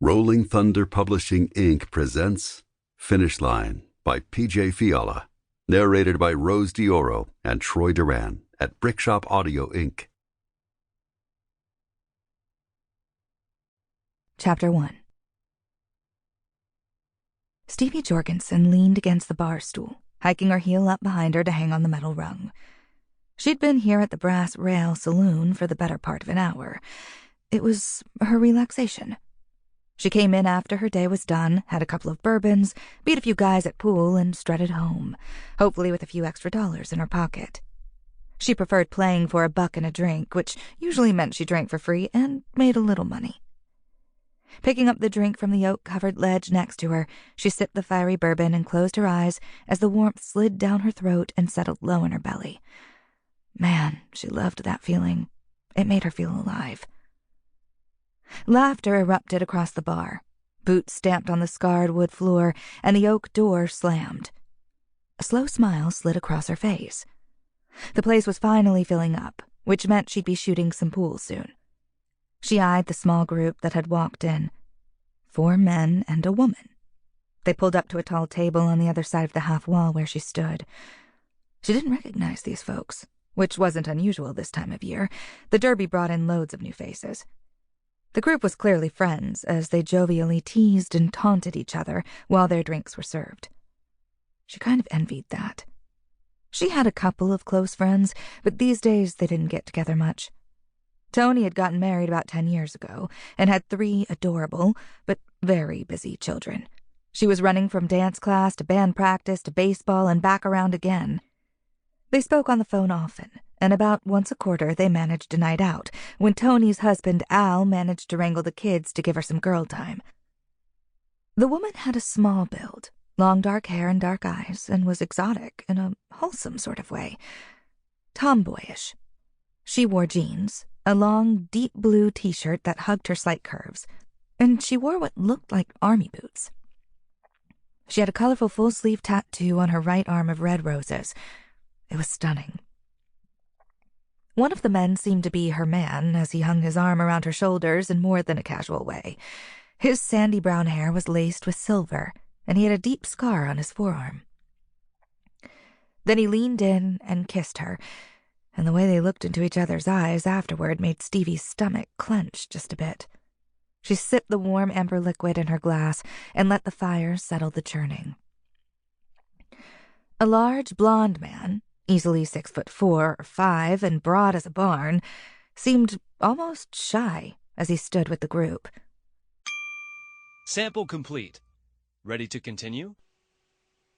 Rolling Thunder Publishing, Inc. presents Finish Line by P.J. Fiala, narrated by Rose Dioro and Troy Duran at Brickshop Audio, Inc. Chapter 1. Stevie Jorgenson leaned against the bar stool, hiking her heel up behind her to hang on the metal rung. She'd been here at the Brass Rail Saloon for the better part of an hour. It was her relaxation. She came in after her day was done, had a couple of bourbons, beat a few guys at pool, and strutted home, hopefully with a few extra dollars in her pocket. She preferred playing for $1 and a drink, which usually meant she drank for free and made a little money. Picking up the drink from the oak-covered ledge next to her, she sipped the fiery bourbon and closed her eyes as the warmth slid down her throat and settled low in her belly. Man, she loved that feeling. It made her feel alive. Laughter erupted across the bar. Boots stamped on the scarred wood floor, and the oak door slammed. A slow smile slid across her face. The place was finally filling up, which meant she'd be shooting some pool soon. She eyed the small group that had walked in. 4 men and a woman. They pulled up to a tall table on the other side of the half wall where she stood. She didn't recognize these folks, which wasn't unusual this time of year. The Derby brought in loads of new faces. The group was clearly friends, as they jovially teased and taunted each other while their drinks were served. She kind of envied that. She had a couple of close friends, but these days they didn't get together much. Tony had gotten married about 10 years ago and had 3 adorable but very busy children. She was running from dance class to band practice to baseball and back around again. They spoke on the phone often, and about once a quarter they managed a night out, when Tony's husband Al managed to wrangle the kids to give her some girl time. The woman had a small build, long dark hair and dark eyes, and was exotic in a wholesome sort of way. Tomboyish. She wore jeans, a long, deep blue t-shirt that hugged her slight curves, and she wore what looked like army boots. She had a colorful full-sleeve tattoo on her right arm of red roses. It was stunning. One of the men seemed to be her man as he hung his arm around her shoulders in more than a casual way. His sandy brown hair was laced with silver, and he had a deep scar on his forearm. Then he leaned in and kissed her, and the way they looked into each other's eyes afterward made Stevie's stomach clench just a bit. She sipped the warm amber liquid in her glass and let the fire settle the churning. A large blonde man, easily 6'4" or 5" and broad as a barn, seemed almost shy as he stood with the group. Sample complete. Ready to continue?